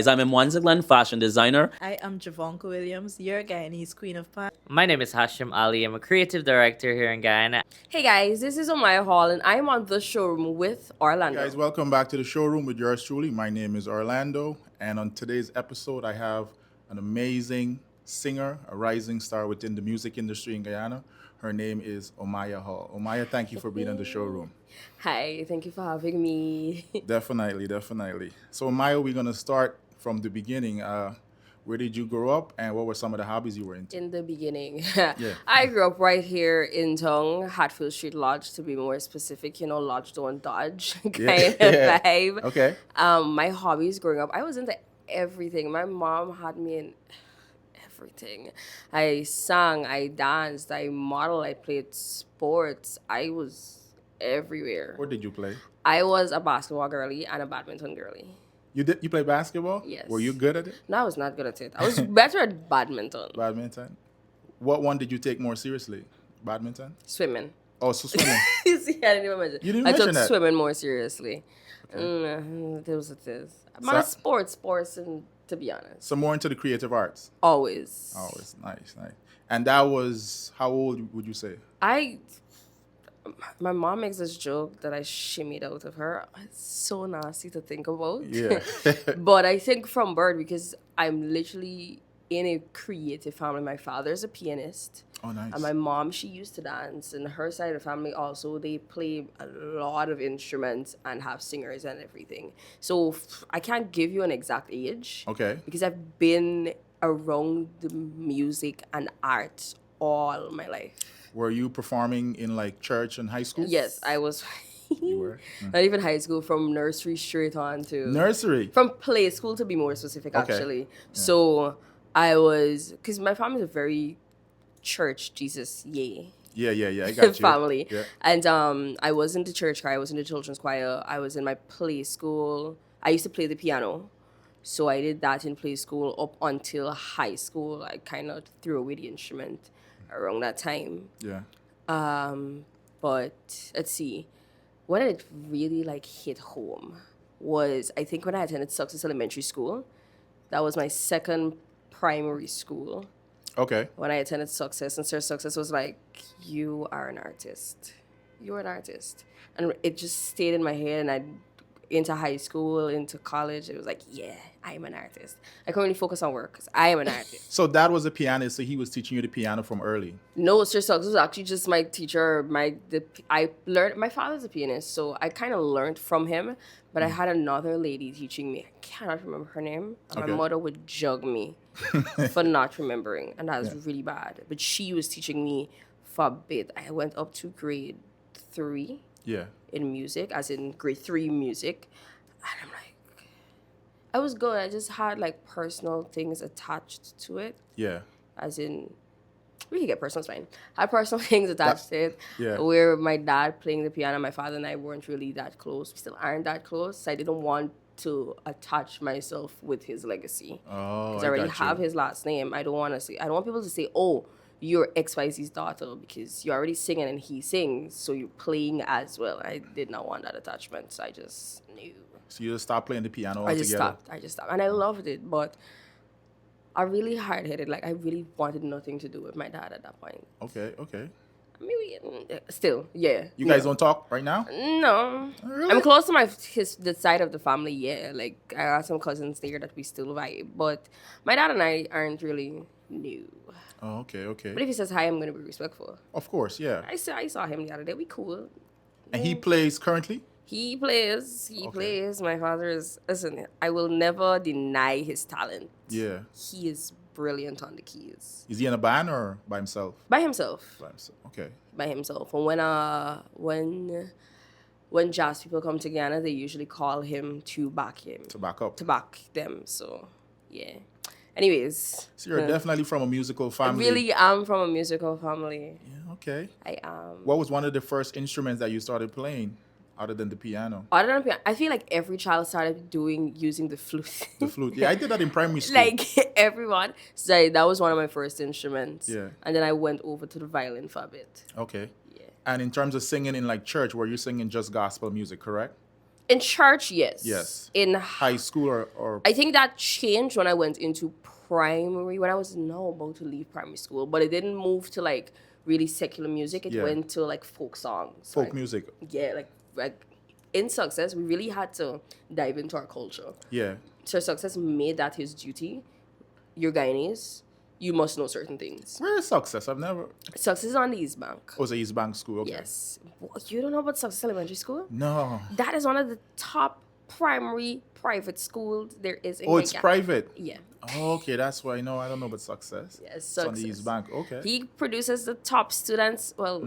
I'm Mwanza Glenn, fashion designer. I am Javonka Williams, your Guyanese Queen of Pop. My name is Hashim Ali. I'm a creative director here in Guyana. Hey guys, this is Omaiah Hall and I'm on the showroom with Orlando. Guys, welcome back to the showroom with yours truly. My name is Orlando, and on today's episode, I have an amazing singer, a rising star within the music industry in Guyana. Her name is Omaiah Hall. Omaiah, thank you for being on the showroom. Hi, thank you for having me. Definitely. So, Omaiah, we're gonna start from the beginning. Where did you grow up, and what were some of the hobbies you were into? In the beginning, Yeah. I grew up right here in Tongue, Hatfield Street Lodge to be more specific, Lodge don't dodge kind of vibe. Okay. My hobbies growing up, I was into everything. My mom had me in everything. I sang, I danced, I modeled, I played sports. I was everywhere. What did you play? I was a basketball girly and a badminton girly. You play basketball? Yes. Were you good at it? No, I was not good at it. I was better at badminton. Badminton? What one did you take more seriously? Badminton? Swimming. Oh, so swimming. See, I didn't even mention. You didn't I mention took that. swimming more seriously. Okay. It was it is. My sports, and to be honest, So more into the creative arts. always. Always nice. And that was, how old would you say? My mom makes this joke that I shimmied out of her. It's so nasty to think about. Yeah. But I think from birth, because I'm literally in a creative family. My father's a pianist. Oh, nice. And my mom, she used to dance. And her side of the family also, they play a lot of instruments and have singers and everything. So I can't give you an exact age. Okay. Because I've been around the music and art all my life. Were you performing in like church and high school? Yes, I was. You were? Not even high school, from nursery straight on to... Nursery? From play school, to be more specific, Okay. actually. So I was... Because my family is a very church, Jesus, yay. Yeah, I got you. family. Yeah. And I was in the church choir, I was in the children's choir, I was in my play school. I used to play the piano. So I did that in play school up until high school. I kind of threw away the instrument around that time. Yeah. But let's see, when it really like hit home was, I think, when I attended Success Elementary School. That was my second primary school. Okay. When I attended Success, and Sir Success was like, "You are an artist. You're an artist," and it just stayed in my head. And I into high school, into college, it was like, yeah, I'm an artist. I couldn't really focus on work because I am an artist. So dad was a pianist, so he was teaching you the piano from early. No, Sir Suggs was actually just my teacher. I learned. My father's a pianist, so I kind of learned from him. But I had another lady teaching me. I cannot remember her name. And Okay. my mother would jug me for not remembering, and that was really bad. But she was teaching me for a bit. I went up to grade 3 Yeah. in music, as in grade 3 music, and I'm like, I was good. I just had like personal things attached to it. Yeah. As in, we can get personal, it's fine. I had personal things attached to it. Yeah. Where my dad playing the piano, my father and I weren't really that close. We still aren't that close. So I didn't want to attach myself with his legacy. Oh, Because I already got you. have his last name. I don't want people to say, oh, you're XYZ's daughter, because you're already singing and he sings, so you're playing as well. I did not want that attachment, so I just knew. So you just stopped playing the piano I altogether? just stopped. And I loved it, but I really hard-headed. Like, I really wanted nothing to do with my dad at that point. Okay. I mean, still, yeah. You guys don't talk right now? No. Really? I'm close to the side of the family, yeah. Like, I got some cousins there that we still vibe, but my dad and I aren't really new. Oh, okay. But if he says hi, I'm going to be respectful. Of course, yeah. I saw him the other day. We cool. And he plays currently? He plays. My father is... Listen, I will never deny his talent. Yeah. He is brilliant on the keys. Is he in a band or by himself? By himself. By himself. Okay. By himself. And when jazz people come to Ghana, they usually call him to back him. To back up. To back them. So, yeah. Anyways. So you're definitely from a musical family. I really am from a musical family. Yeah, okay. I am. What was one of the first instruments that you started playing other than the piano? Other than piano, I feel like every child started using the flute. The flute. Yeah, I did that in primary school. Like everyone. So that was one of my first instruments. Yeah. And then I went over to the violin for a bit. Okay. Yeah. And in terms of singing in like church, were you singing just gospel music, correct? In church, yes. Yes. In High school or I think that changed when I went into primary, when I was now about to leave primary school, but it didn't move to like really secular music. It Yeah. went to like folk songs. folk like, music. Yeah, like in Success, we really had to dive into our culture. Yeah. So Success made that his duty. You're Guyanese, you must know certain things. Where is Success? I've never. Success is on the East Bank. Oh, it's a East Bank school. Okay. Yes. What, you don't know about Success Elementary School? No. That is one of the top primary private schools there is in Oh, it's Guyana. private. Yeah. Oh, okay, that's why I know. I don't know about Success. Yes, It's on the Success. East Bank. Okay. He produces the top students. Well,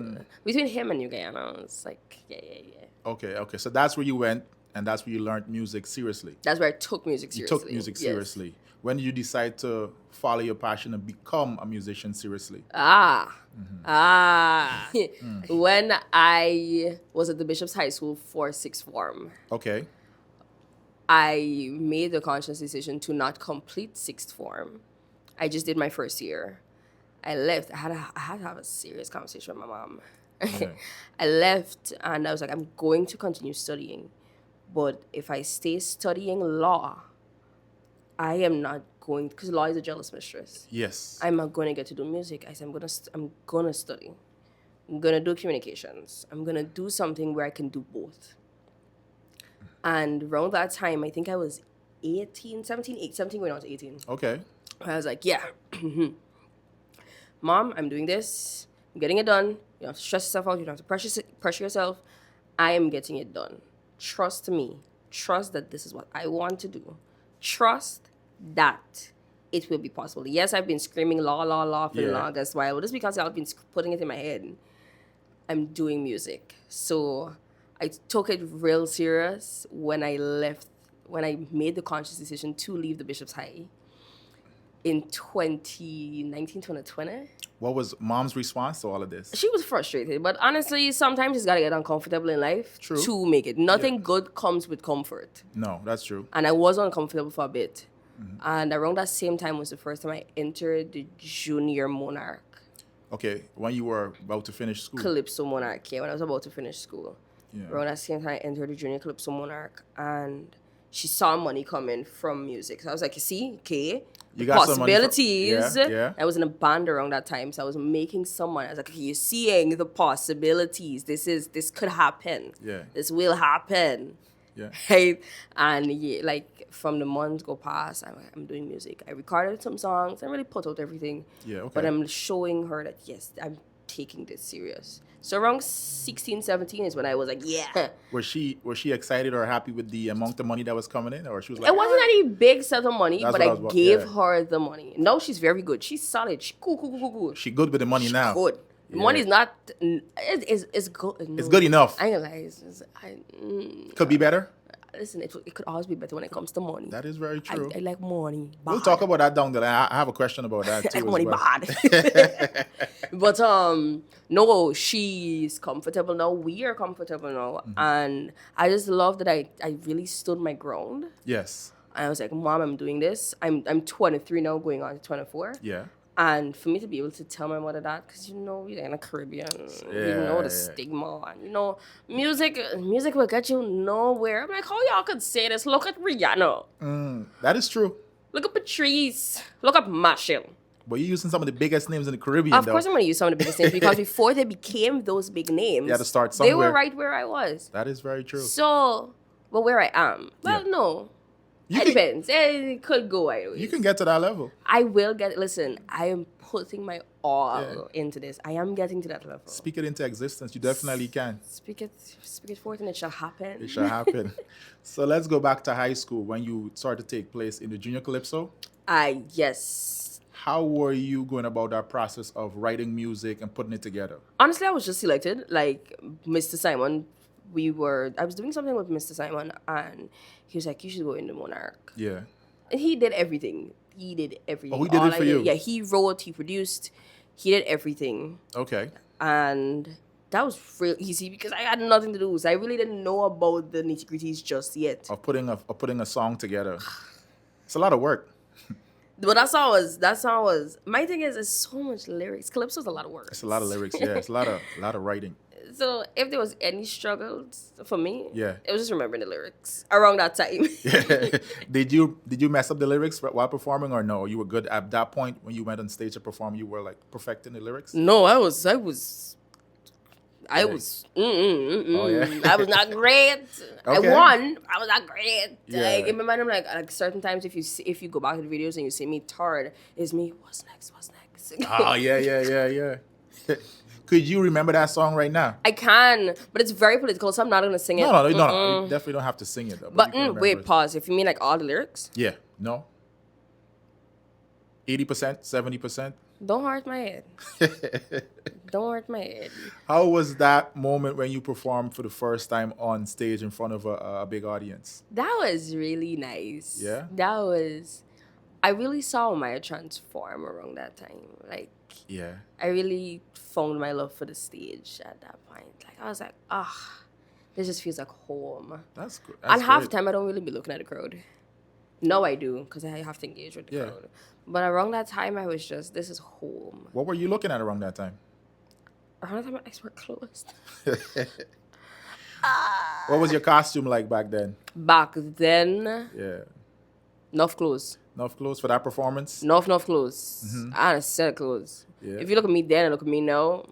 between him and New Guyana, it's like, yeah. Okay. So that's where you went, and that's where you learned music seriously. That's where I took music You seriously. took music Yes. seriously. When did you decide to follow your passion and become a musician seriously? When I was at the Bishop's High School for sixth form, Okay. I made the conscious decision to not complete sixth form. I just did my first year. I left. I had to have a serious conversation with my mom. Yeah. I left and I was like, I'm going to continue studying. But if I stay studying law, I am not going, because law is a jealous mistress. Yes. I'm not going to get to do music. I said, I'm gonna study. I'm gonna do communications. I'm gonna do something where I can do both. And around that time, I think I was 17 going on to 18. Okay. I was like, yeah, Mom, I'm doing this. I'm getting it done. You don't have to stress yourself out. You don't have to pressure yourself. I am getting it done. Trust me. Trust that this is what I want to do. Trust that it will be possible. Yes, I've been screaming law for the Yeah. longest while. Just because I've been putting it in my head. I'm doing music. So I took it real serious when I made the conscious decision to leave the Bishop's High in 2019, 2020. What was Mom's response to all of this? She was frustrated, but honestly, sometimes you just gotta get uncomfortable in life True. to make it. Nothing good comes with comfort. No, that's true. And I was uncomfortable for a bit. And around that same time was the first time I entered the Junior Monarch, Okay, when you were about to finish school. Calypso Monarch, yeah, when I was about to finish school. Yeah. Around that same time, I entered the Junior Calypso Monarch, and she saw money coming from music. So I was like, you see, okay, You got some money from- possibilities. Yeah. I was in a band around that time, so I was making some money. I was like, okay, you're seeing the possibilities. This could happen. Yeah. This will happen. Yeah. Right? And yeah, like from the months go past, I'm doing music. I recorded some songs. I really put out everything. Yeah, okay. But I'm showing her that, yes, I'm taking this serious. So around 16, 17 is when I was like, yeah. Was she excited or happy with the amount of money that was coming in, or she was like, It wasn't any big set of money, That's but what I I was about- gave yeah. her the money. Now she's very good. She's solid. She cool. she good with the money now? Good. The Yeah. money's not. It's good. No. It's good enough. I ain't gonna lie. Could be better. Listen, it could always be better when it comes to money. That is very true. I like money. We'll bad. talk about that down the line. I have a question about that too. Like as money well. bad. But no, she's comfortable now. We are comfortable now, and I just love that I really stood my ground. Yes. I was like, Mom, I'm doing this. I'm 23 now, going on to 24. Yeah. And for me to be able to tell my mother that, because we're in the Caribbean, you know the Yeah. stigma, and music will get you nowhere. I'm like, how y'all could say this? Look at Rihanna, That is true. look at Patrice, look at Marshall. But you're using some of the biggest names in the Caribbean, Of though. course, I'm going to use some of the biggest names because before they became those big names, You had to start they were somewhere. right where I was. That is very true. So, but where I am, well, Yeah. no. You It can- depends. It could go either way. You can get to that level. I will get. Listen, I am putting my all into this. I am getting to that level. Speak it into existence. You definitely can. Speak it forth, and it shall happen. It shall happen. So let's go back to high school when you started to take place in the Junior Calypso. Yes. How were you going about that process of writing music and putting it together? Honestly, I was just selected. Like Mr. Simon, I was doing something with Mr. Simon, and he was like, "You should go in the Monarch." Yeah. And he did everything. He did everything. Oh, he did All it for I you? Yeah, he wrote, he produced, he did everything. Okay. And that was real easy because I had nothing to do. So I really didn't know about the nitty-gritties just yet. Of putting a song together. It's a lot of work. But that song was. My thing is, it's so much lyrics. Calypso's a lot of words. It's a lot of lyrics. Yeah. It's a lot of writing. So if there was any struggles for me, Yeah. it was just remembering the lyrics around that time. Did you mess up the lyrics while performing or no? You were good at that point when you went on stage to perform. You were like perfecting the lyrics. No, I was. Yeah. I was not great. I Okay. won. I was not great. Yeah. Like in my mind, I'm like certain times if you go back to the videos and you see me tired, it's me. What's next? What's next? Oh yeah. Could you remember that song right now? I can, but it's very political, so I'm not gonna sing it. No. You definitely don't have to sing it though. But you can remember wait, it. pause. If you mean like all the lyrics, Yeah. No. 80%, 70%. don't hurt my head. Don't hurt my head. How was that moment when you performed for the first time on stage in front of a big audience? That was really nice. Yeah? I really saw Omaiah transform around that time. Like, Yeah. I really found my love for the stage at that point. Like, I was like, this just feels like home. That's good. And half the time, I don't really be looking at the crowd. No, I do, because I have to engage with the Yeah. crowd. But around that time, I was just, this is home. What were you looking at around that time? Around that time, my eyes were closed. What was your costume like back then? Back then, Yeah. enough clothes. Enough clothes for that performance? Enough clothes. I had a set of clothes. Yeah. If you look at me then and look at me now,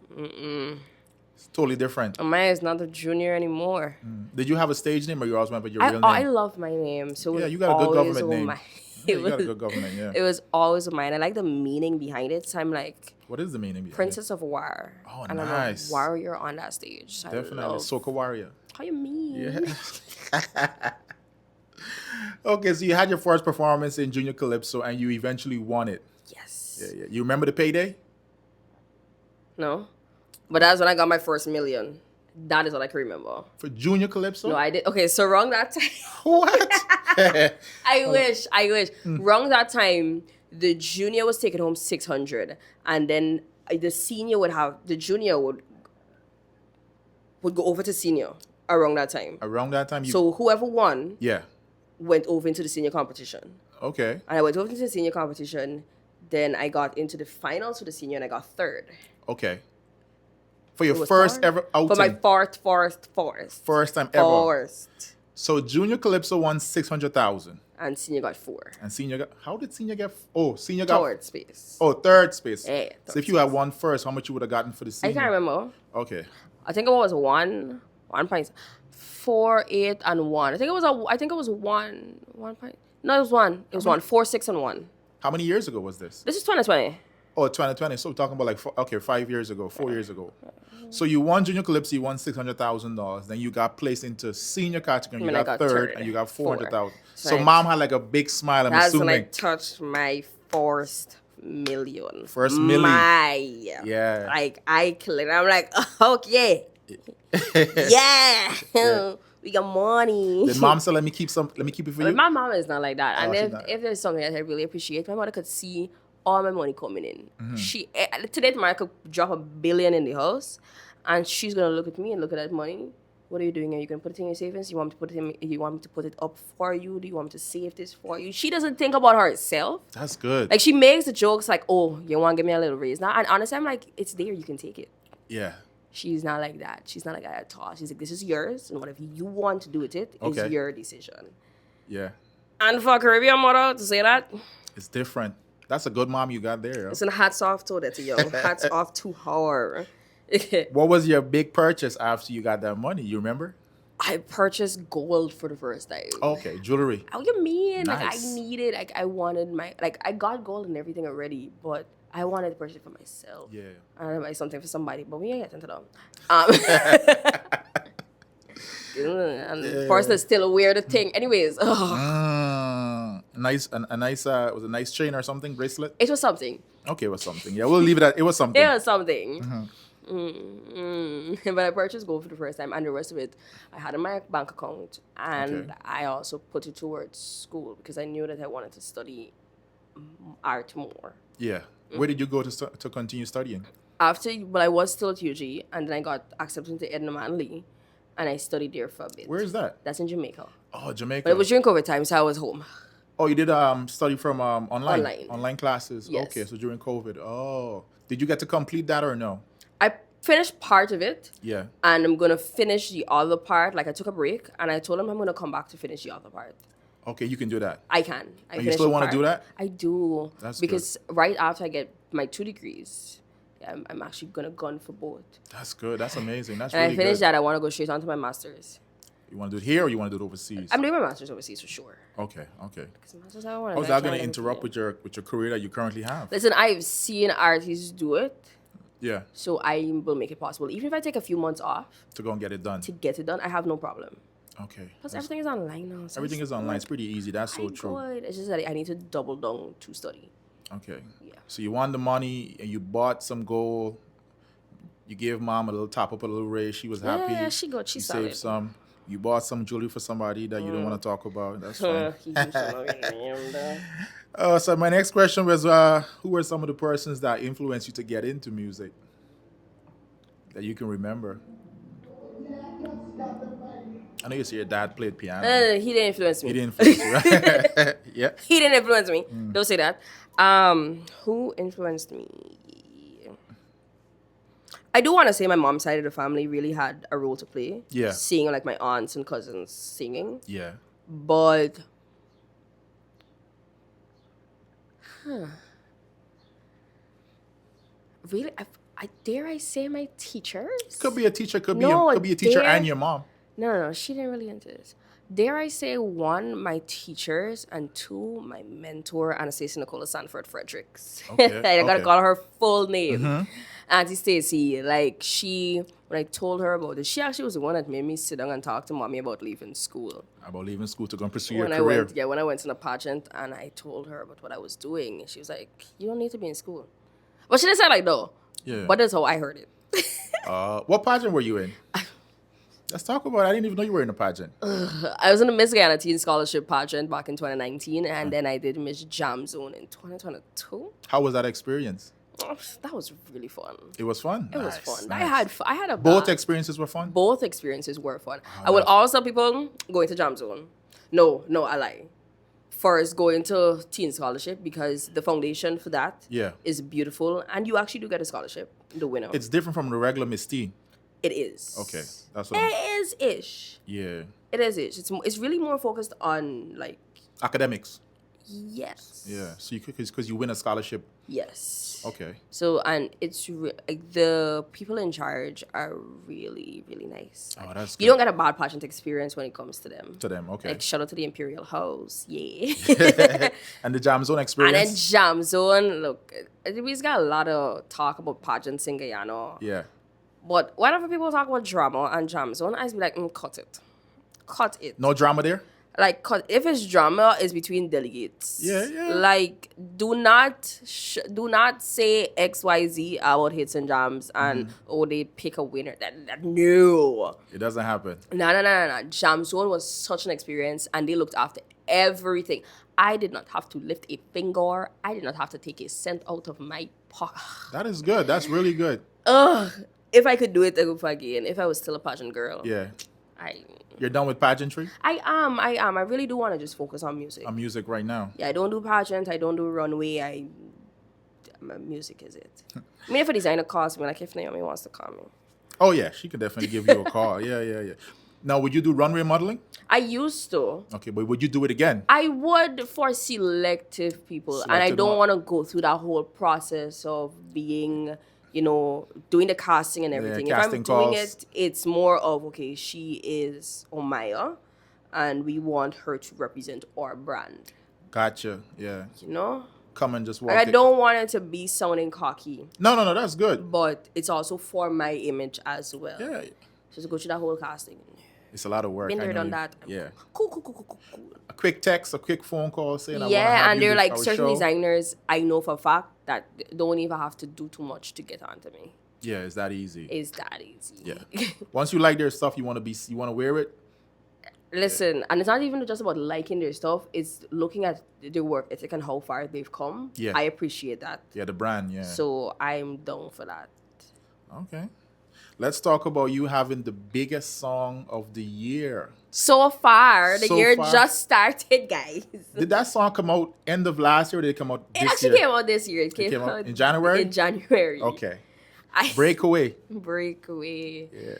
It's totally different. Omaiah is not a junior anymore. Did you have a stage name or you always went with your real I name? love my name. So it Yeah, was you got a good always government name. Omaiah. Yeah, you got a good government, yeah. It was always Omaiah. I like the meaning behind it. So I'm like, What is the meaning behind Princess of War. Oh, and nice. I'm a warrior on that stage. So it? Definitely. I love, Soca Warrior. how you mean? Yeah. Okay, so you had your first performance in Junior Calypso and you eventually won it. Yes. Yeah. You remember the payday? No? But that's when I got my first million. That is what I can remember. For Junior Calypso? No, I did. Okay, so wrong that time. What? I wish. Wrong that time, the junior was taking home 600, and then the junior would go over to senior around that time. Around that time, you... So whoever won Yeah. went over into the senior competition. Okay. And I went over into the senior competition, then I got into the finals for the senior and I got third. Okay. For your It was first third? ever outing. For my fourth. First time ever. First. So Junior Calypso won 600,000. And senior got 4. And senior got... How did senior get... Oh, senior got... Third space. Oh, third space. Yeah, So third if you had won first, how much you would have gotten for the I senior? can't remember. Okay. I think it was 1.48 and 1. I think it was 1 point. No, it was 1. It was 1. 4, 6, and 1. How many years ago was this? This is 2020. Oh, 2020. So we're talking about like 5 years ago, 4 years ago. So you won Junior Calypso, you won $600,000. Then you got placed into senior category. You When I got got third, third. and you got 400,000. Four. So Right. mom had like a big smile. I'm That's when I assuming. touched my first million. First milli. Yeah. Like, I clicked. I'm like, okay. Yeah. We got money. Did mom say, let me keep it for But you? my mom is not like that. Oh, And she's not. if there's something that I really appreciate, my mother could see all my money coming in. Mm-hmm. Today, tomorrow, I could drop $1 billion in the house, and she's gonna look at me and look at that money. What are you doing? Are you gonna put it in your savings? You want me to put it up for you? Do you want me to save this for you? She doesn't think about herself. That's good. Like, she makes the jokes like, "Oh, you want to give me a little raise now?" And honestly, I'm like, "It's there. You can take it." Yeah. She's not like that. She's not like that at all. She's like, "This is yours, and whatever you want to do with it Okay. is your decision." Yeah. And for a Caribbean mother to say that, It's different. That's a good mom you got there. Yo. listen, hats off to that, yo. Hats off to her. What was your big purchase after you got that money? You remember? I purchased gold for the first time. Okay, jewelry. How you mean? Like, Nice. I needed, like, I wanted I got gold and everything already, but I wanted to purchase it for myself. Yeah. I wanted to buy something for somebody, but we ain't getting to them. And of course, that's still a weird thing. Anyways, Nice. Was it a nice chain or something? Bracelet? it was something. Okay, it was something. Yeah, we'll leave it at it was something. It was something. But I purchased gold for the first time, and the rest of it I had in my bank account, and Okay. I also put it towards school because I knew that I wanted to study art more. Yeah. Where did you go to continue studying? Well, I was still at UG, and then I got accepted into Edna Manley, and I studied there for a bit. Where is that? That's in Jamaica. Oh, Jamaica. But it was during COVID time, so I was home. Oh, you did study from online Online. classes. Yes. Okay, so during COVID. Oh, did you get to complete that or no? finished part of it. Yeah. And I'm going to finish the other part. Like, I took a break, and I told him I'm going to come back to finish the other part. Okay, you can do that. I can. And you still want to do that? I do. That's because right after I get my 2 degrees, I'm actually going to gun for both. That's good. That's amazing. That's And really I finish good. that, I want to go straight on to my master's. You want to do it here or you want to do it overseas? I'm doing my master's overseas for sure. Okay. Because master's, I don't want How's that going to interrupt with your career that you currently have? Listen, I've seen artists do it, Yeah. so I will make it possible. Even if I take a few months off To go and get it done. to get it done, I have no problem. Okay. Plus, everything is online now. So Everything is online. It's pretty easy. That's so I'm true. good. It's just that I need to double down to study. Okay. Yeah. So you won the money and you bought some gold. You gave mom a little top up, a little raise. She was happy. Yeah, she good. She You solid. saved some. You bought some jewelry for somebody that you don't want to talk about. That's fine. So my next question was, who were some of the persons that influenced you to get into music that you can remember? I know you say your dad played piano. He didn't influence me. He didn't influence you, right? Yeah. He didn't influence me. Don't say that. Who influenced me? I do want to say my mom's side of the family really had a role to play. Yeah. Seeing like my aunts and cousins singing. Yeah. But really, I dare I say my teachers? Could be a teacher, could No, be a teacher there- and your mom. No, she didn't really into this. Dare I say, 1, my teachers, and 2, my mentor, Anastasia Nicola Sanford Fredericks. Okay, I gotta okay. call her full name. Auntie Stacy, like when I told her about it, she actually was the one that made me sit down and talk to mommy about leaving school. About leaving school to go and pursue When your I career. when I went in a pageant and I told her about what I was doing, she was like, "You don't need to be in school." But she didn't say it like no. Yeah. But that's how I heard it. What pageant were you in? Let's talk about it. I didn't even know you were in a pageant. I was in the Miss Guyana Teen Scholarship pageant back in 2019, and then I did Miss Jam Zone in 2022. How was that experience? Oh, that was really fun. It was fun. It was Nice, fun. nice. I had a Both blast. experiences were fun. Both experiences were fun. I would always tell people going to Jam Zone. No, I lie. First, go into Teen Scholarship because the foundation for that Yeah. is beautiful, and you actually do get a scholarship, the winner. It's different from the regular Miss Teen. It is. Okay, that's what. It is ish. Yeah. It is ish. It's really more focused on like Academics. yes. Yeah. So you could because you win a scholarship. Yes. Okay. So and it's like the people in charge are really really nice. Oh, that's You good. don't get a bad pageant experience when it comes to them. To them. Okay. Like shout out to the Imperial House, yeah. And the Jam Zone And then experience. Jam Zone, look, we've got a lot of talk about pageants in Guyana. Yeah. But whenever people talk about drama and Jam Zone, I just be like, cut it. Cut it. No drama there. Like, if it's drama, it's between delegates. Yeah, yeah. Like, do not say XYZ about hits and jams and they pick a winner. No. It doesn't happen. No. Jam Zone was such an experience, and they looked after everything. I did not have to lift a finger. I did not have to take a cent out of my pocket. That is good. That's really good. If I could do it over again, if I was still a pageant girl, Yeah. I You're done with pageantry? am. I really do want to just focus on music. On music right now. Yeah, I don't do pageant. I don't do runway. My music is it. I mean, if a designer calls me, like if Naomi wants to call me. Oh yeah, she could definitely give you a call. Yeah. Now, would you do runway modeling? I used to. Okay, but would you do it again? I would for selective people. And I Selected don't one. want to go through that whole process of being, doing the casting and everything. If casting I'm doing calls. it, it's more of, okay, she is Omaiah, and we want her to represent our brand. Gotcha. Yeah. Come and just walk. Like, I don't want it to be sounding cocky, No, that's good. but it's also for my image as well. Yeah. Just to go through that whole casting. It's a lot of work. Been I there, know done you- that. Yeah. Cool. A quick text, a quick phone call saying I want to Yeah, have and you they're do like our certain show. designers I know for a fact that don't even have to do too much to get onto me. Yeah, it's that easy. It's that easy. Yeah. Once you like their stuff, you want to wear it. Listen, and it's not even just about liking their stuff, it's looking at their work ethic and how far they've come. Yeah. I appreciate that. Yeah, the brand. Yeah. So I'm down for that. Okay. Let's talk about you having the biggest song of the year. So far, the So year far. just started, guys. Did that song come out end of last year or did it come out this It actually year? came out this year. It came came out out in January? In January. Okay. Breakaway. Breakaway. Yeah.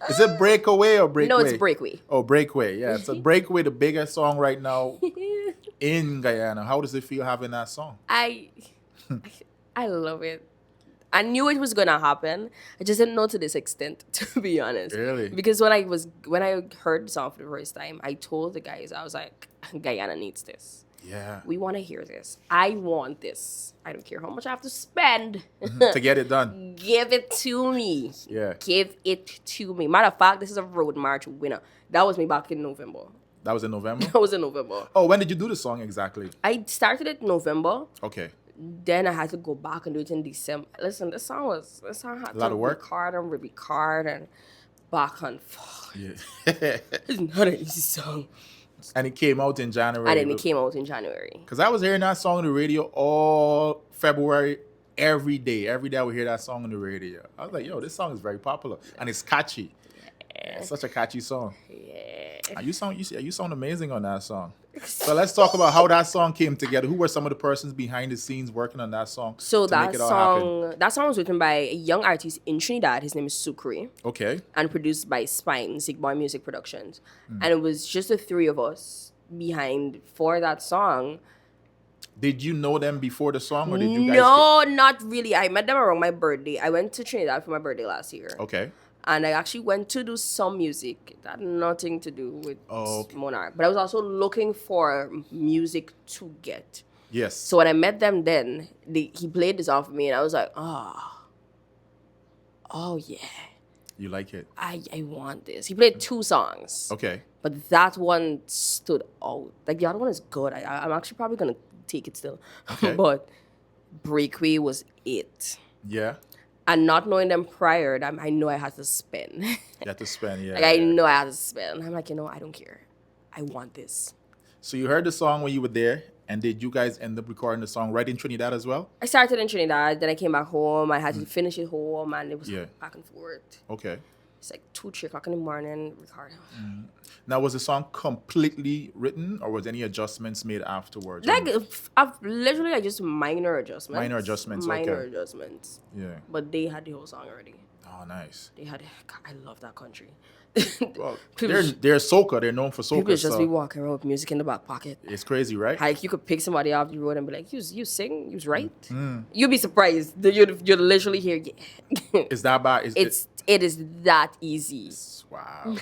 Is it Breakaway or Breakaway? No, it's Breakaway. Oh, Breakaway. Yeah, it's a Breakaway, the biggest song right now in Guyana. How does it feel having that song? I love it. I knew it was gonna happen. I just didn't know to this extent, to be honest. Really? Because when I heard the song for the first time, I told the guys, I was like, Guyana needs this. Yeah. We want to hear this. I want this. I don't care how much I have to spend To get it done. Give it to me. Yeah. Give it to me. Matter of fact, this is a road march winner. That was me back in November. That was in November? That was in November. Oh, when did you do the song exactly? I started it in November. Okay. Then I had to go back and do it in December. Listen, this song had A lot of work? record and back and forth. Yeah. It's not an easy song. And it came out in January. And then it came out in January. Because I was hearing that song on the radio all February, every day. Every day I would hear that song on the radio. I was like, yo, this song is very popular. And it's catchy. Yeah, it's such a catchy song. Yeah. And you sound amazing on that song. So let's talk about how that song came together. Who were some of the persons behind the scenes working on that song? So to make it all happen? that song was written by a young artist in Trinidad. His name is Sukri. Okay. And produced by Spine, Sick Boy Music Productions. And it was just the three of us behind for that song. Did you know them before the song, or did you guys? No, not really. I met them around my birthday. I went to Trinidad for my birthday last year. Okay. And I actually went to do some music. That had nothing to do with Okay. Monarch. But I was also looking for music to get. Yes. So when I met them then, he played this song for me and I was like, oh yeah, You like it? I want this. He played 2 songs. Okay. But that one stood out. Like the other one is good. I'm actually probably going to take it still. Okay. But Breakaway was it. Yeah. And not knowing them prior, I know I had to spend. You had to spend, yeah. Like I know I had to spend. I'm like, I don't care. I want this. So you heard the song when you were there, and did you guys end up recording the song right in Trinidad as well? I started in Trinidad, then I came back home. I had to finish it home, and it was back and forth. Okay. It's like 2, 3 o'clock in the morning, recording. Now, was the song completely written, or was any adjustments made afterwards? Like, I've literally like just minor adjustments. Minor adjustments, Minor okay. adjustments. Yeah. But they had the whole song already. Oh, nice. They had. God, I love that country. Well, People they're soca. They're known for soca. People just so be walking around with music in the back pocket. it's crazy, right? Like you could pick somebody off the road and be like, "You sing, you write." You'd be surprised. You'd literally hear. Is that bad? It is that easy. Wow.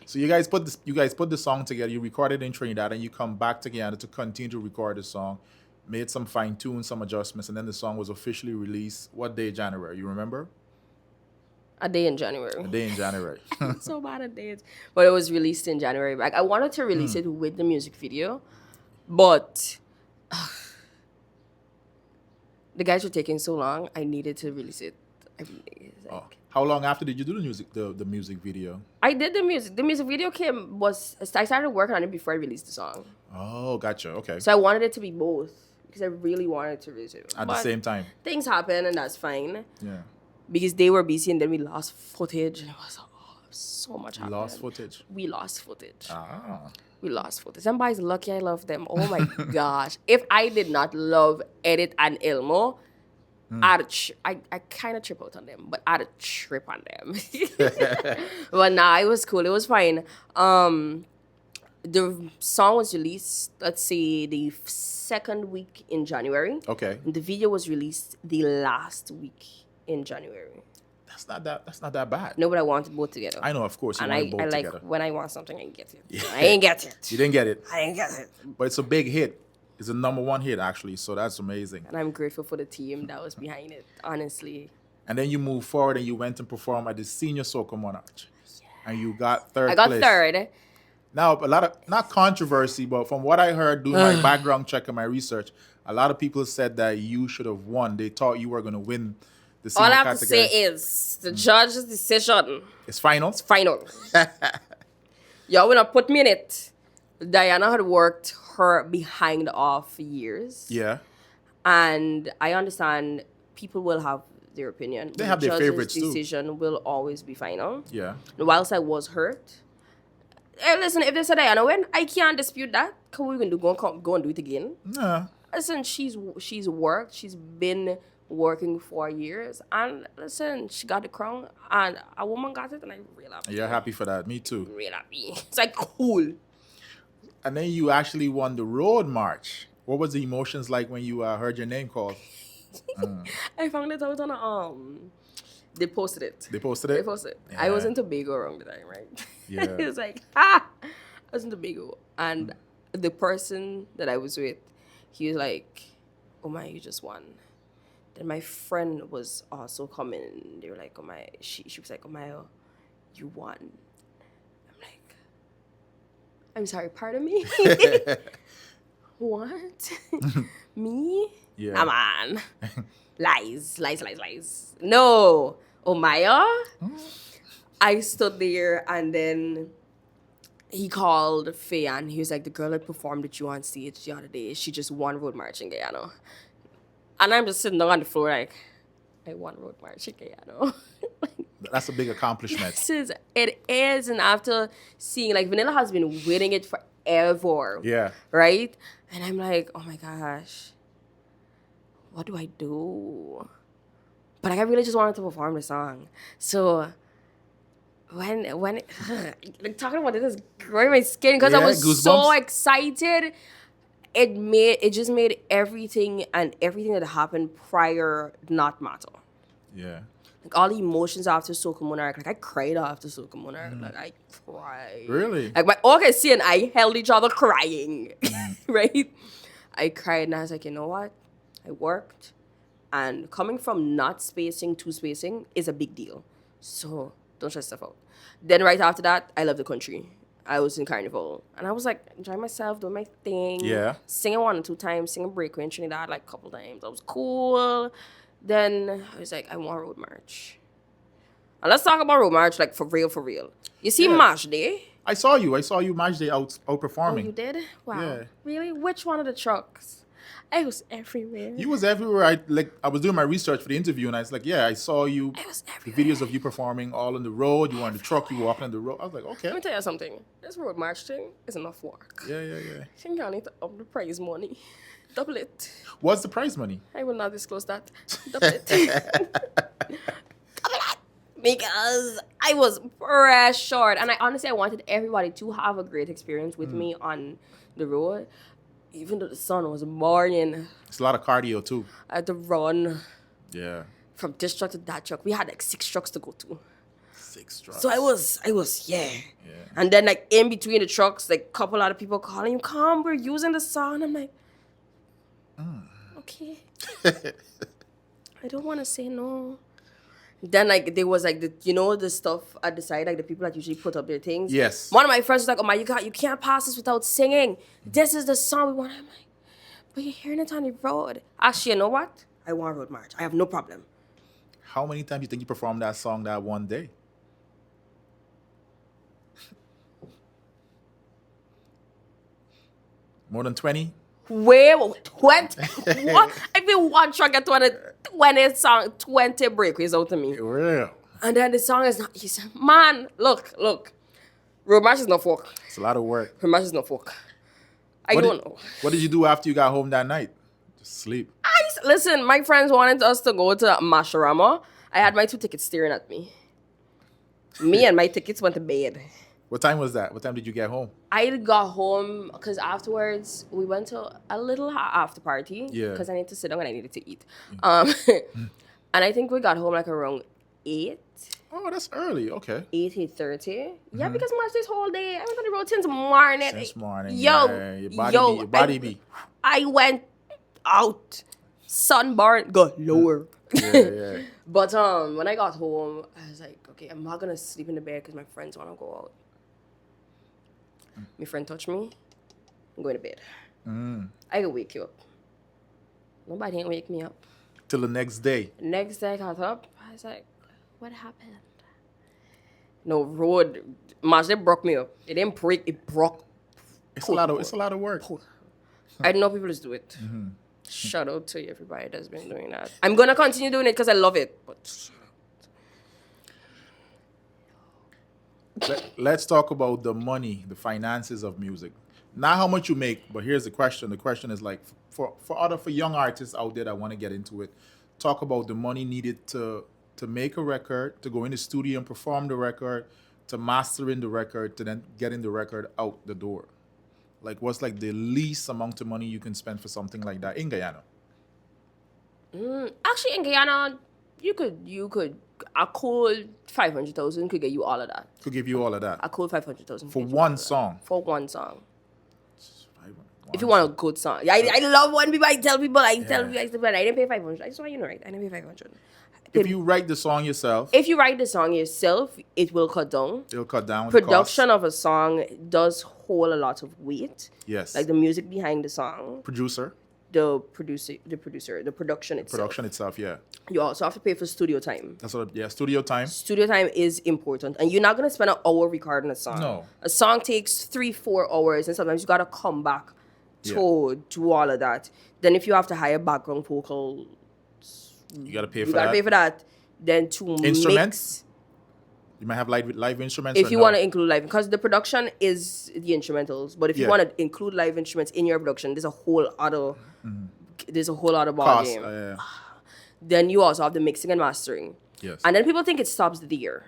So you guys put the song together. You recorded in Trinidad, and you come back to Guyana to continue to record the song. Made some fine tune, some adjustments, and then the song was officially released. What day? January? You remember? A day in January. A day in January. So bad at days. But it was released in January. Like I wanted to release it with the music video, but the guys were taking so long. I needed to release it. How long after did you do the music video? I did the music. The music video I started working on it before I released the song. Oh, gotcha. Okay. So I wanted it to be both because I really wanted to release it. At the same time. Things happen and that's fine. Yeah. Because they were busy and then we lost footage and it was so much happened. Lost footage. We lost footage. Ah. We lost footage. Somebody's lucky I love them. Oh my gosh. If I did not love Edith and Elmo, I kind of trip out on them, but I'd trip on them. But nah, it was cool. It was fine. The song was released, let's say, the 2nd week in January. Okay. And the video was released the last week in January. That's not that bad. No, but I wanted both together. I know, of course, you and want both I like together. when I want something, I get it. Yeah. I ain't get it. You didn't get it. I ain't get it. But it's a big hit. It's a #1 hit, actually, so that's amazing. And I'm grateful for the team that was behind it, honestly. And then you moved forward and you went and performed at the Senior Soca Monarch. Yeah. And you got third place. I got third. Now, a lot of, not controversy, but from what I heard doing my background check and my research, a lot of people said that you should have won. They thought you were going to win the senior All I have category. to say is the judge's decision. It's final? It's final. Y'all will not put me in it. Diana had worked her behind off for years. Yeah. And I understand people will have their opinion. They have their favorites too. The decision will always be final. Yeah. And whilst I was hurt, listen, if they said Diana win, I can't dispute that. What we can do? Go and do it again. Nah. Listen, she's worked. She's been working for years. And listen, she got the crown, and a woman got it, and I'm real happy. You're happy for that. Me too. Real happy. It's like cool. And then you actually won the road march. What was the emotions like when you heard your name called? I found it out on they posted it. They posted They it? posted it. Yeah. I was in Tobago around the time, right? Yeah. It was like, I was in Tobago. And the person that I was with, he was like, oh my, you just won. Then my friend was also coming. They were like, oh my, she was like, oh my, you won. I'm like, I'm sorry, pardon me? What? Me? Yeah. Nah, man. Lies. No. Omaiah? I stood there, and then he called Faye, and he was like, the girl that performed with you on stage the other day, she just won Road March in Guyana. And I'm just sitting there on the floor like, I won Road March in Guyana. That's a big accomplishment. It is, and after seeing, like, Vanilla has been winning it forever. Yeah. Right? And I'm like, oh my gosh, what do I do? But like, I really just wanted to perform the song. So when like, talking about it is growing my skin because I Yeah, was so goosebumps. excited. It just made everything that happened prior not matter. Yeah. Like all the emotions after Soca Monarch, like I cried after Soca Monarch. Like I cried. Really? Like my August and I held each other crying. Right? I cried and I was like, you know what? I worked. And coming from not spacing to spacing is a big deal. So don't stress stuff out. Then right after that, I left the country. I was in Carnival. And I was like enjoying myself, doing my thing. Yeah. Singing 1 or 2 times, singing Breakaway in Trinidad like a couple times. That was cool. Then I was like, I want Road March. And let's talk about Road March, like for real. You see Yeah. March Day? I saw you match day out performing. Oh, you did? Wow. Yeah. Really? Which one of the trucks? I was everywhere. You was everywhere. I was doing my research for the interview, and I was like, yeah, I saw you. I was The everywhere. videos of you performing all on the road. You were on the truck. You were walking on the road. I was like, okay. Let me tell you something. This Road March thing is enough work. Yeah. I think I need to up the prize money. Double it. What's the prize money? I will not disclose that. Double it. Double it. Because I was pressured. And I wanted everybody to have a great experience with me on the road. Even though the sun was burning, It's a lot of cardio too. I had to run Yeah. from this truck to that truck. We had like 6 trucks to go to. 6 trucks. So I was, yeah. And then like in between the trucks, like couple other people calling you, come, we're using the song. I'm like, okay. I don't want to say no. Then like there was like the stuff at the side, like the people that usually put up their things. Yes. One of my friends was like, oh you can't pass this without singing. This is the song we want. I'm like, but you're hearing it on the road. Actually, you know what? I want Road March. I have no problem. How many times do you think you performed that song that one day? More than 20? Where? What? What? I mean, one track at 20 song, 20 breakaways out to me. Real. And then the song is not, he said, man, look. Road March is not folk. It's a lot of work. Road March is not folk. I What don't did, know. what did you do after you got home that night? Just sleep. Listen, my friends wanted us to go to Masharama. I had my 2 tickets staring at me. Me and my tickets went to bed. What time was that? What time did you get home? I got home because afterwards we went to a little after party. Yeah. Because I needed to sit down and I needed to eat. And I think we got home like around 8. Oh, that's early. Okay. 8:30. Yeah, because March this whole day. I went on the road since morning. Since morning. Yo, yeah. Your body be. I went out. Sunburn, go lower. Yeah. But when I got home, I was like, okay, I'm not gonna sleep in the bed because my friends wanna go out. My friend touched me. I'm going to bed. I can wake you up. Nobody ain't wake me up. Till the next day. Next day I got up. I was like, what happened? No, road. March, they broke me up. It didn't break. It broke. It's a lot of work. I didn't know people just do it. Shout out to everybody that's been doing that. I'm gonna continue doing it because I love it. But Let's talk about the money, the finances of music. Not how much you make, but here's the question. The question is like for young artists out there that want to get into it, talk about the money needed to make a record, to go in the studio and perform the record, to mastering the record, to then getting the record out the door? Like, what's like the least amount of money you can spend for something like that in Guyana? Actually, in Guyana, you could a cool 500,000 could get you all of that. Could give you all of that A cool 500,000 for one song. For one song. If you One want a good song. I love when people, I tell people, I didn't pay 500. I just want you to know, right? I didn't pay 500. If you write the song yourself, If you write the song yourself, it will cut down. it'll cut down the Production cost. of a song does hold a lot of weight. Yes. Like the music behind the song, Producer, the production itself. production itself, yeah. You also have to pay for studio time. That's what, yeah, studio time. Studio time is important, and you're not gonna spend an hour recording a song. No. A song takes 3-4 hours, and sometimes you gotta come back to do all of that. Then if you have to hire background vocal, You gotta pay for you gotta that. pay for that. Then to Instruments? mix, You might have live instruments. if or you no? want to include live, because the production is the instrumentals. But if you Yeah. want to include live instruments in your production, there's a whole other ball cost, game. Then you also have the mixing and mastering. yes. And then people think it stops there.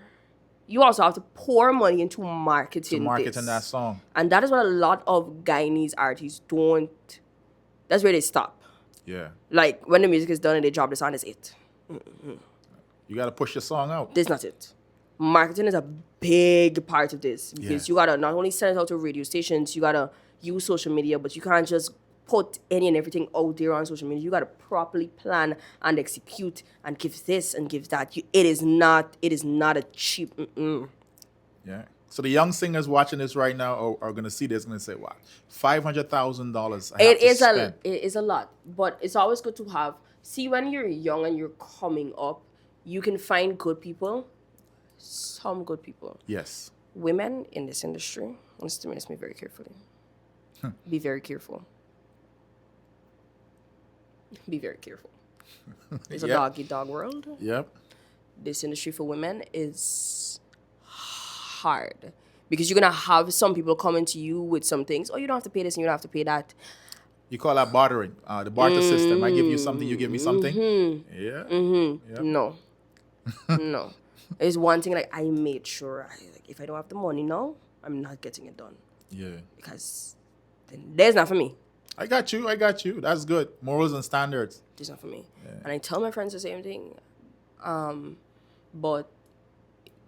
You also have to pour money into marketing. to market this. in that song. And that is what a lot of Guyanese artists don't. That's where they stop. Yeah. Like when the music is done and they drop the song, is it. You gotta push your song out. This not it. Marketing is a big part of this because Yeah. you gotta not only send it out to radio stations, you gotta use social media, but you can't just put any and everything out there on social media. You gotta properly plan and execute and give this and give that. It is not a cheap. Yeah. So the young singers watching this right now are gonna see this and gonna say, "Wow, $500,000." It is a lot, but it's always good to have. See, when you're young and you're coming up, you can find good people, some good people. Yes. Women in this industry, listen to me very carefully. Be very careful. Be very careful. It's a Yep. dog-eat-dog world. Yep. This industry for women is hard because you're gonna have some people coming to you with some things. Oh, you don't have to pay this and you don't have to pay that. You call that bartering. The barter system. I give you something, you give me something. Yeah. Yep. No, no. It's one thing. Like I made sure, if I don't have the money now, I'm not getting it done Yeah. because then there's not for me. I got you. That's good. Morals and standards. It's not for me. And I tell my friends the same thing. But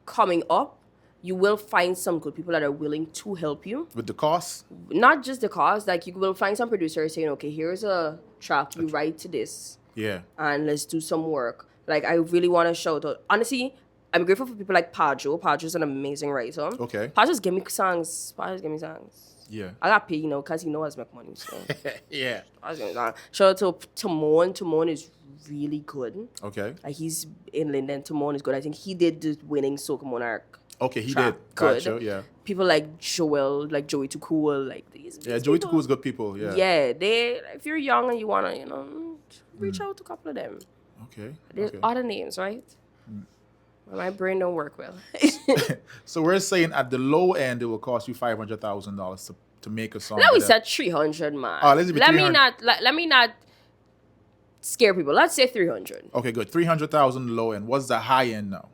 coming up, you will find some good people that are willing to help you. With the cost. Not just the cost. Like you will find some producers saying, "Okay, here's a track. You write to this, Yeah. and let's do some work." Like I really want to shout out. Honestly, I'm grateful for people like Padro. Padro's an amazing writer. Okay. Padro's give me songs. Yeah. I got paid, because he knows I make money. So Yeah. shout out to Timon. Timon is really good. Okay. Like he's in Linden. Timon is good. I think he did the winning Soca Monarch. Okay, he track. did. Good. Gotcha. Yeah. People like Joel, like Joey Too Cool, like these. Yeah. these Joey people. Tuku is good people. Yeah. Yeah, they. If you're young and you wanna, reach out to a couple of them. Okay. There's Okay. other names, right? Well, my brain don't work well. So we're saying at the low end it will cost you $500,000 to make a song. Now we with a- said 300, man. Oh, let's be let me 300. not. Let me not scare people. Let's say 300. Okay, good. 300,000 low end. What's the high end now?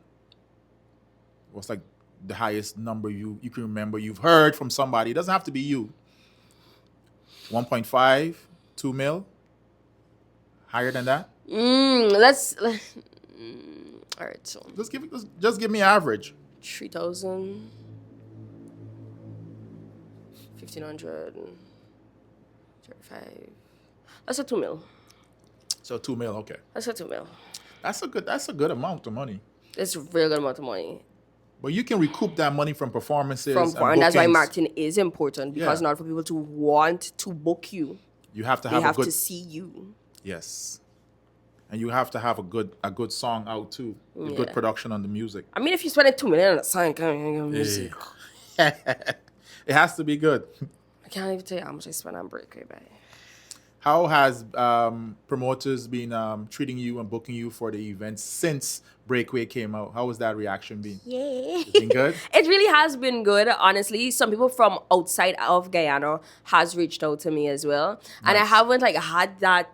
What's like the highest number you can remember you've heard from somebody? It doesn't have to be you. 1.5, 2 mil? Higher than that? All right, so Just give me average. 3,000, 1,500, 35. That's a 2 mil. So 2 mil, okay. That's a 2 mil. That's a good amount of money. It's a real good amount of money. But you can recoup that money from performances And and that's why bookings. marketing is important because in Yeah. order for people to want to book you, You have to they have have a good to see you. yes, and you have to have a good song out too. With good Yeah. production on the music. I mean, if you spend 2 million on a song, music. It has to be good. I can't even tell you how much I spent on Breakaway. How has promoters been treating you and booking you for the events since Breakaway came out? How has that reaction been? Yeah. It's been good? It really has been good, honestly. Some people from outside of Guyana has reached out to me as well. And I Nice. haven't had that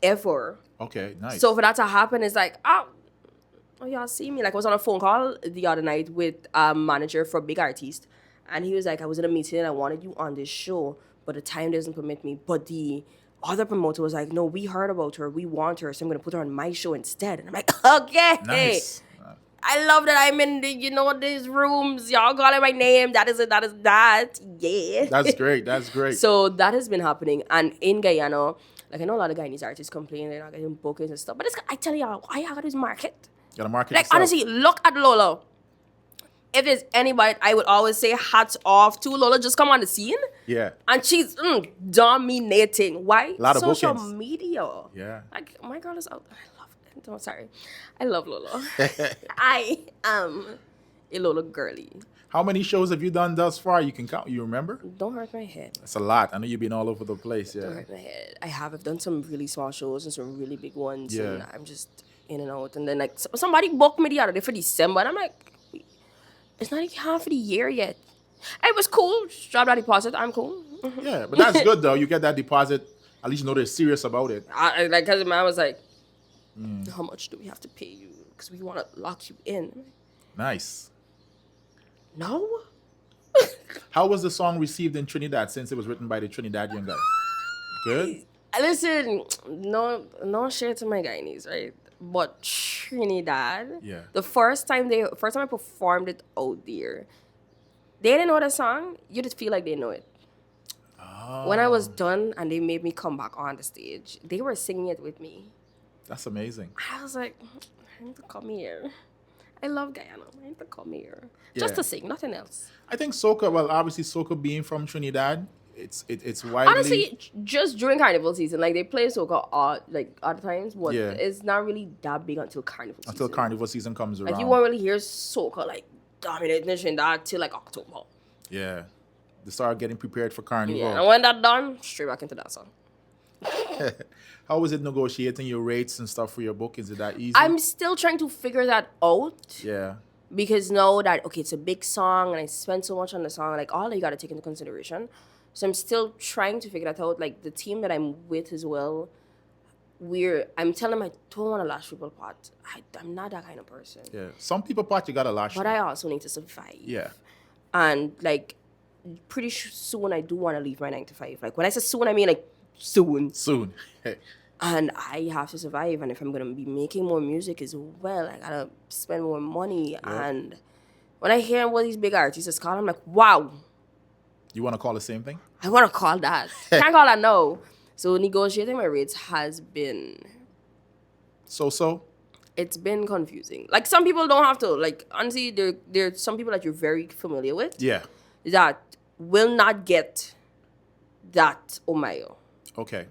ever Okay, nice. So for that to happen, it's like, oh, y'all see me. Like, I was on a phone call the other night with a manager for a big artist, and he was like, I was in a meeting and I wanted you on this show, but the time doesn't permit me. But the other promoter was like, no, we heard about her, we want her, so I'm gonna put her on my show instead. And I'm like, okay. Nice. I love that I'm in these rooms. Y'all calling my name. That is it. That is that. Yeah. That's great. That's great. So that has been happening. And in Guyana, like, I know a lot of Guyanese artists complain they're not getting bookings and stuff. But I tell y'all, I have this market. Got a market. Like, yourself. honestly, look at Lola. If there's anybody, I would always say hats off to Lola. Just come on the scene. Yeah. And she's dominating. Why? Lot of Social bookings. media. Yeah. Like, my girl is out. I love it. Oh, sorry. I love Lola. I am a Lola girly. How many shows have you done thus far? You can count. You remember? Don't hurt my head. That's a lot. I know you've been all over the place. Don't Yeah. hurt my head. I have. I've done some really small shows and some really big ones. Yeah. And I'm just in and out. And then, like, somebody booked me the other day for December. And I'm like, it's not even half of the year yet. It was cool. Just drop that deposit. I'm cool. Yeah, but that's good though. You get that deposit. At least you know they're serious about it. Like, because the man was like, how much do we have to pay you? Because we want to lock you in. I'm like, Nice. no. How was the song received in Trinidad since it was written by the Trinidadian guy? Good? Listen, no share to my Guyanese, right? But Trinidad, Yeah. the first time I performed it out there, they didn't know the song. You just feel like they know it. Oh, When I was done and they made me come back on the stage, they were singing it with me. that's amazing. I was like, I need to come here. I love Guyana. I need to come here. Just Yeah. to sing, nothing else. I think soca, well, obviously soca being from Trinidad, it's widely... Honestly, just during carnival season, like they play soca other times, but Yeah. it's not really that big until carnival season. until carnival season comes around. Like you won't really hear soca like dominating in Trinidad till like October. Yeah. They start getting prepared for carnival. Yeah, and when that's done, straight back into that song. How was it negotiating your rates and stuff for your book? Is it that easy? I'm still trying to figure that out Yeah. because now that it's a big song and I spent so much on the song, like all you gotta take into consideration. So I'm still trying to figure that out. Like the team that I'm with as well, I'm telling them I don't want to lash people pot. I'm not that kind of person. Yeah. Some people part you gotta lash. But I also need to survive. Yeah. And like pretty soon I do want to leave my 9 to 5. Like when I say soon, I mean like soon. Soon. And I have to survive. And if I'm going to be making more music as well, I got to spend more money. Yeah. And when I hear what these big artists call, I'm like, wow, You want to call the same thing? I want to call that. Can't call that no. So negotiating my rates has been, So? it's been confusing. Like some people don't have to. Like honestly, there's some people that you're very familiar with Yeah. that will not get that Omaiah. Okay.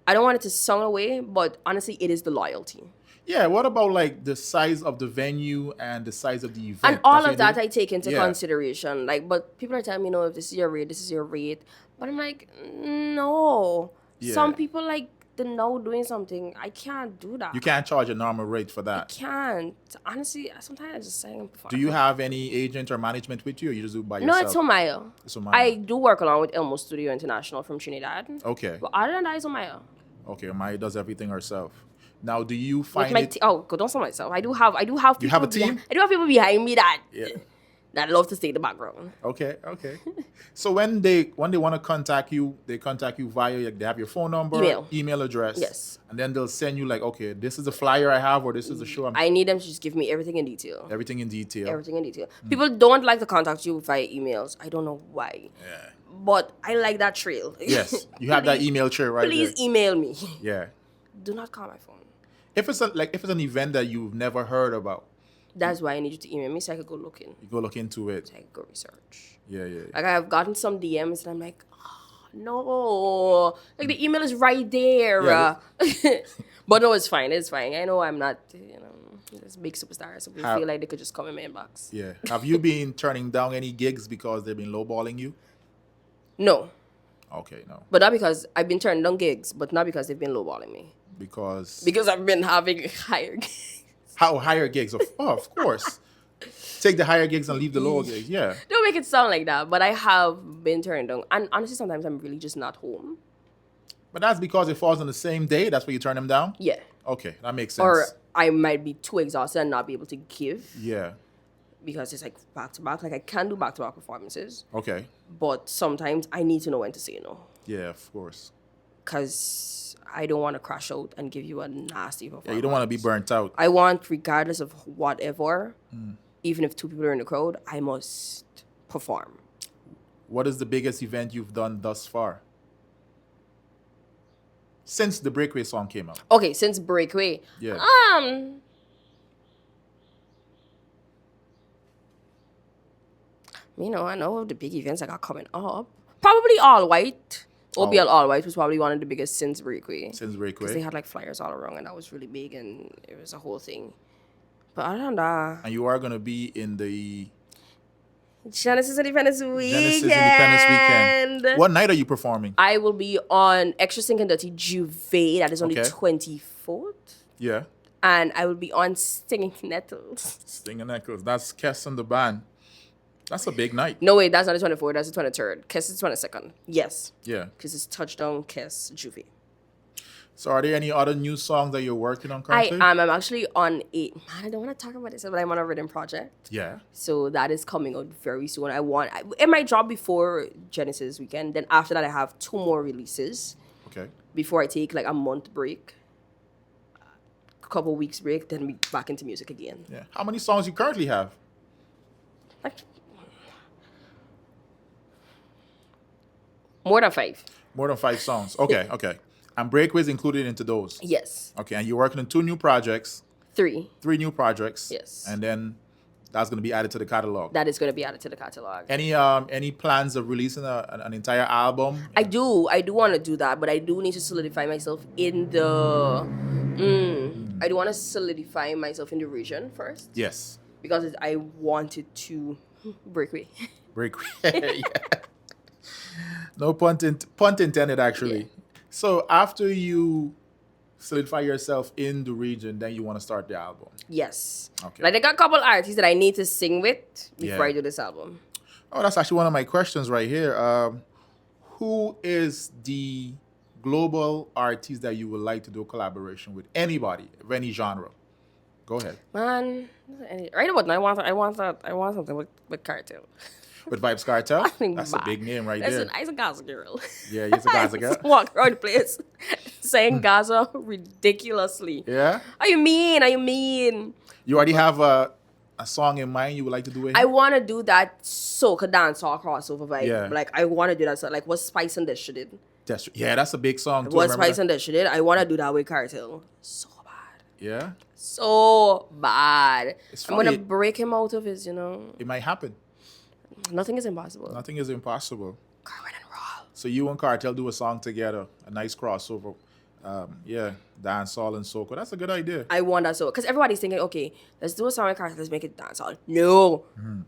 I don't want it to sound away, but honestly, it is the loyalty. Yeah, what about like the size of the venue and the size of the event? And all That's of that what I take into Yeah. consideration. Like, but people are telling me, no, if this is your rate, this is your rate. But I'm like, no. Yeah. Some people like the now doing something. I can't do that. You can't charge a normal rate for I that. can't. Honestly, sometimes I just say. Do you have any agent or management with you, or you just do it by No, yourself? it's Omaiah. It's Omaiah. I do work along with Elmo Studio International from Trinidad. Okay. But other than that, it's Omaiah. Okay, Maya does everything herself. Now, do you With find my it... don't say myself. I do have people. You have a team? I do have people behind me that Yeah. that love to stay in the background. Okay. So when they want to contact you, they contact you via, like, they have your phone number, Email. address. Yes. And then they'll send you like, okay, this is the flyer I have, or this is the show. I need them to just give me everything in detail. Everything in detail. Everything in detail. People don't like to contact you via emails. I don't know why. Yeah. But I like that trail. Yes. You have that email trail right Please there. email me. Yeah. Do not call my phone. If it's an event that you've never heard about, That's why I need you to email me so I could go looking. you go look into it. So I could go research. Yeah. Like I have gotten some DMs and I'm like, oh, no. Like the email is right there. Yeah. But no, it's fine. It's fine. I know I'm not, this big superstar. So people How- feel like they could just come in my inbox. Yeah. Have you been turning down any gigs because they've been lowballing you? No. Okay, no. But not because I've been turning down gigs, but not because they've been lowballing me. Because Because I've been having higher gigs. how higher gigs? Of course. Take the higher gigs and leave the lower gigs. Yeah. Don't make it sound like that, but I have been turned down. And honestly, sometimes I'm really just not home. But that's because it falls on the same day. That's why you turn them down? Yeah. Okay, that makes sense. Or I might be too exhausted and not be able to give Yeah. because it's like back to back. Like I can do back to back performances, Okay. but sometimes I need to know when to say no Yeah, of course. because I don't want to crash out and give you a nasty performance. Yeah, you don't want to be burnt out. I want, regardless of whatever, even if 2 people are in the crowd, I must perform. What is the biggest event you've done thus far? Since the Breakaway song came out. Okay, since Breakaway, Yeah. I know the big events I got coming up. Probably All White. OBL All White was probably one of the biggest since Breakaway. Since Because they Breakaway. had like flyers all around and that was really big and it was a whole thing. But other than that, And you are going to be in the Genesis Independence Weekend. Genesis Independence Weekend. What night are you performing? I will be on Extra Sink and Dirty Juve. That is on the Okay. 24th. Yeah. And I will be on Stinging Nettles. Sting and Echoes. That's Kess and the band. That's a big night. No, wait, that's not the 24th. That's the 23rd. Kiss is 22nd. Yes. Yeah. Because it's Touchdown, Kiss, Juve. So are there any other new songs that you're working on I currently? am. I'm actually on a... Man, I don't want to talk about this, but I'm on a written project. Yeah. So that is coming out very soon. It might drop before Genesis weekend. Then after that, I have 2 more releases Okay. before I take like a month break. A couple weeks break, then we back into music again. Yeah. How many songs you currently have? Like, more than 5. More than 5 songs. Okay. Okay. And Breakaways included into those. Yes. Okay. And you're working on 2 new projects, 3. 3 new projects. Yes. And then that's going to be added to the catalog. That is going to be added to the catalog. Any plans of releasing an entire album? I do want to do that, but I do need to solidify myself in the. I do want to solidify myself in the region first Yes. because I wanted to Breakaway. Breakaway. Yeah. No pun intended, actually. Yeah. So after you solidify yourself in the region, then you want to start the album. Yes. Okay. Like I got a couple artists that I need to sing with before Yeah. I do this album. Oh, that's actually one of my questions right here. Who is the global artist that you would like to do a collaboration with? Anybody of any genre. Go ahead. Man, right about now, I want something with Cartel. With Vibes Cartel? Nothing That's bad. a big name right Listen, there. I'm a Gaza girl. Yeah, you're a Gaza girl. Walk around the place saying Gaza ridiculously. Yeah? How you mean? You already have a song in mind you would like to do with I him? want to do that soca dancehall crossover vibe. Yeah. Like I want to do that. So, like what Spice and Dish did. That's a big song too. What remember Spice that? and Dish did. I want to do that with Cartel. So bad. Yeah? So bad. It's I'm gonna funny. break him out of his. It might happen. Nothing is impossible. Nothing is impossible. Carmen and Raw. So you and Cartel do a song together, a nice crossover. Dancehall and soca. That's a good idea. I want that so because everybody's thinking, okay, let's do a song with Cartel, let's make it dancehall. No, Mm-hmm.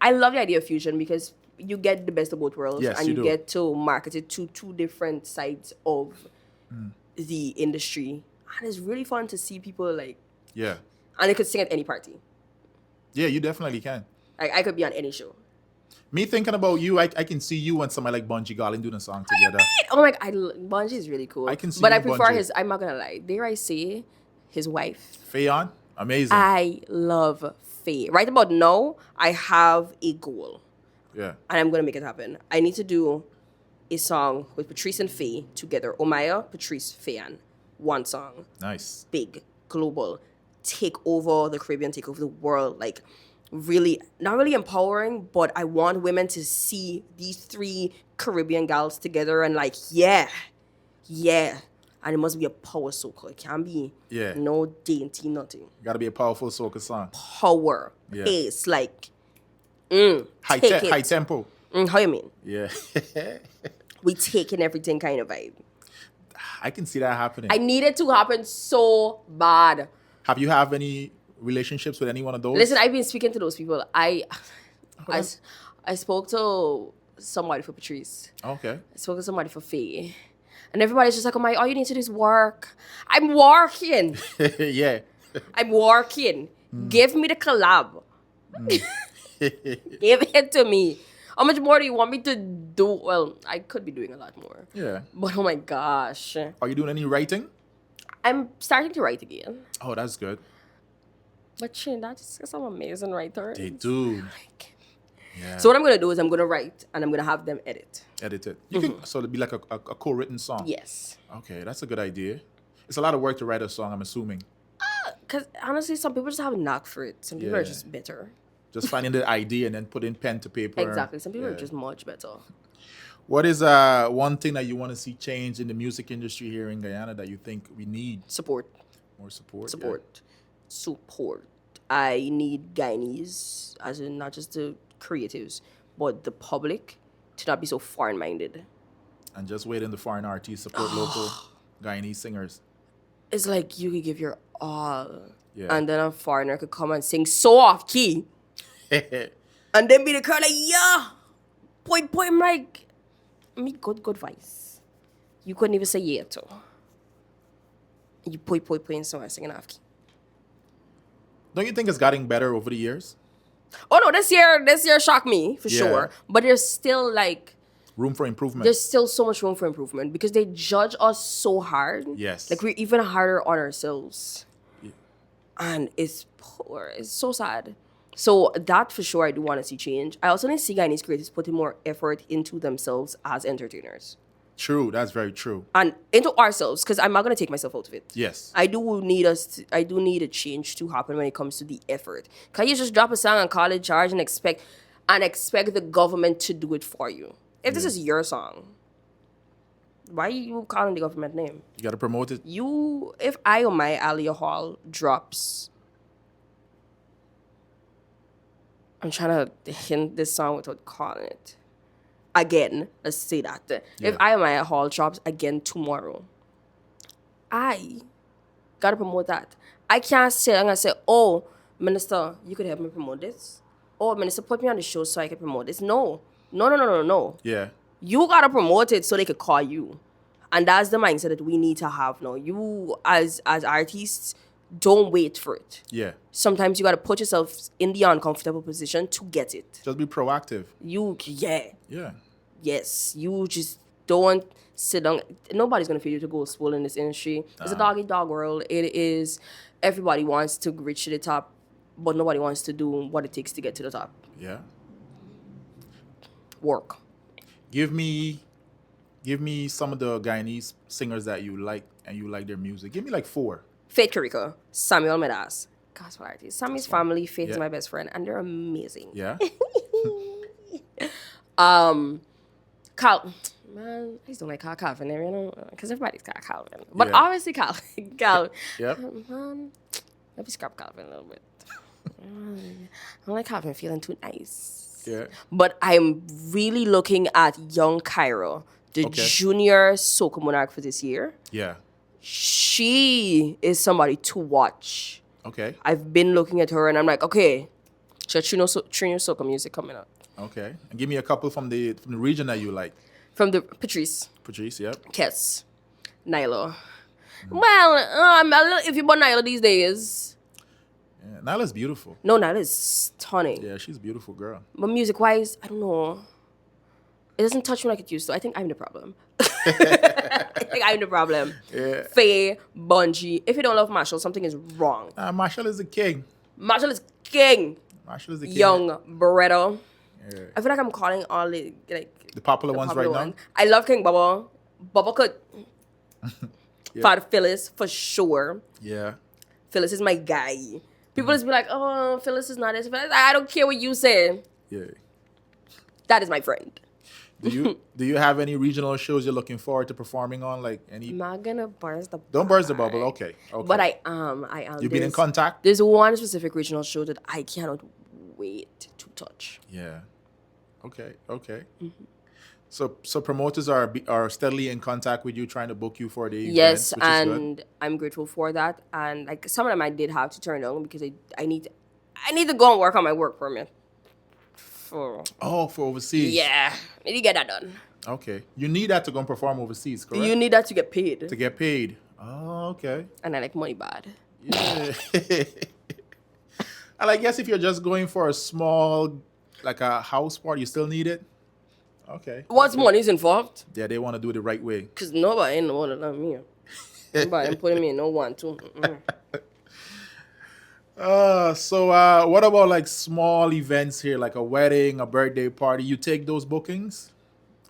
I love the idea of fusion because you get the best of both worlds Yes, and you you do. get to market it to 2 different sides of Mm. the industry, and it's really fun to see people like, Yeah. and they could sing at any party. Yeah, you definitely can. Like I could be on any show. Me thinking about you, I can see you and somebody like Bungie Garlin doing a song together. Oh my god, Bungie is really cool. I can see but you, I prefer Bungie. his. I'm not gonna lie. Dare I say, his wife. Fayon, amazing. I love Faye. Right about now, I have a goal. Yeah. And I'm gonna make it happen. I need to do a song with Patrice and Faye together. Omaiah, Patrice, Fayan. One song. Nice. Big, global. Take over the Caribbean, take over the world. Like, really, not really empowering, but I want women to see these 3 Caribbean gals together and like, yeah. And it must be a power soca. It can't be no dainty nothing. Gotta be a powerful soca song. Power, Yeah. pace, like, High take it. high tempo. How you mean? Yeah. We taking everything kind of vibe. I can see that happening. I need it to happen so bad. Have you have any relationships with any one of those? Listen, I've been speaking to those people. I spoke to somebody for Patrice. Okay. I spoke to somebody for Faye. And everybody's just like, oh my, all you need to do is work. I'm working. Yeah. I'm working. Give me the collab. Give it to me. How much more do you want me to do? Well, I could be doing a lot more. Yeah. But oh my gosh. Are you doing any writing? I'm starting to write again. Oh, that's good. But Trinidad just got some amazing writers. They do. Like, Yeah. so what I'm gonna do is I'm gonna write and I'm gonna have them edit. Edit it. You can, so it'll be like a co-written song. Yes. Okay, that's a good idea. It's a lot of work to write a song, I'm assuming. Because honestly, some people just have a knack for it. Some people are Yeah. just better. Just finding the idea and then putting pen to paper. Exactly. Some people are Yeah. just much better. What is one thing that you want to see change in the music industry here in Guyana that you think we need Support. more support? Support. Support. I need Guyanese, as in not just the creatives, but the public, to not be so foreign minded. Yeah. And just waiting the foreign artists support local Guyanese singers. It's like you could give your all, Yeah. and then a foreigner could come and sing so off key, and then be the crowd like, yeah, point, I'm like, me good voice. You couldn't even say yeah to. You point, and someone singing off key. Don't you think it's getting better over the years? Oh no, this year shocked me for Yeah. sure. But there's still like Room for improvement. there's still so much room for improvement because they judge us so hard. Yes. Like we're even harder on ourselves. And it's poor. It's so sad. So that for sure I do want to see change. I also need to see Guyanese creators putting more effort into themselves as entertainers. True, that's very true. And into ourselves, because I'm not gonna take myself out of it. Yes. I do need a change to happen when it comes to the effort. Can you just drop a song and call it charge and expect the government to do it for you? If this is your song, why are you calling the government name? You got to promote it. If Omaiah Hall drops, I'm trying to hint this song without calling it. Again, let's say that. Yeah. If Omaiah Hall drops again tomorrow, I gotta promote that. I can't sit and I say, oh, Minister, you could help me promote this. Oh, Minister, put me on the show so I can promote this. No. Yeah. You gotta promote it so they could call you. And that's the mindset that we need to have now. You as artists, don't wait for it. Yeah. Sometimes you gotta put yourself in the uncomfortable position to get it. Just be proactive. Yeah. Yes. You just don't sit down. Nobody's gonna feel you to go spoil in this industry. It's a dog eat dog world. It is. Everybody wants to reach to the top, but nobody wants to do what it takes to get to the top. Yeah. Work. Give me some of the Guyanese singers that you like and you like their music. Give me like 4. Faith Karika, Samuel Medas, gospel artist. Sammy's family, Faith is Yeah. my best friend, and they're amazing. Yeah. Cal, man, I just don't like Calvin, you know, because everybody's got Calvin. But Yeah. obviously Cal, Yep. man, let me scrap Calvin a little bit. I don't like Calvin feeling too nice. Yeah. But I'm really looking at young Cairo, the Okay. junior soca monarch for this year. Yeah. She is somebody to watch. Okay. I've been looking at her and I'm like, okay, Trino soca music coming up. Okay. And give me a couple from the region that you like. From the Patrice, Patrice, yep. Kess, Nyla. Well, I'm a little iffy about Nyla these days. Yeah. Nyla's beautiful. No, Nyla is stunning. Yeah, she's a beautiful girl. But music-wise, I don't know. It doesn't touch me like it used to. I think I'm the problem. Yeah. Faye, Bungie. If you don't love Marshall, something is wrong. Marshall is the king. Marshall is king. Marshall is the king. Young Beretta. Yeah. I feel like I'm calling all the The popular the ones popular right ones. I love King Bubba. Bubba could. Yeah. Father Phyllis for sure. now. Yeah. Phyllis is my guy. People just be like, oh, Phyllis is not this. I don't care what you say. Yeah. That is my friend. Do you have any regional shows you're looking forward to performing on? Like any? I'm not gonna burst the Don't burst the bubble. Okay. Okay. But I am. You've been in contact? There's one specific regional show that I cannot wait to touch. Yeah. Okay. Okay. So promoters are steadily in contact with you, trying to book you for the events, Yes, which is good. and I'm grateful for that. And like some of them I did have to turn down because I need to go and work on my work permit. For overseas. yeah, I need to get that done. Okay. You need that to go and perform overseas, correct? You need that to get paid. to get paid. Oh, okay. And I like money bad. Yeah. And I guess if you're just going for a small like a house party, you still need it? Okay. What's money's involved? Yeah, they want to do it the right way. Because nobody ain't the one that love me. Nobody ain't putting me in no 1, 2. What about like small events here, like a wedding, a birthday party? You take those bookings?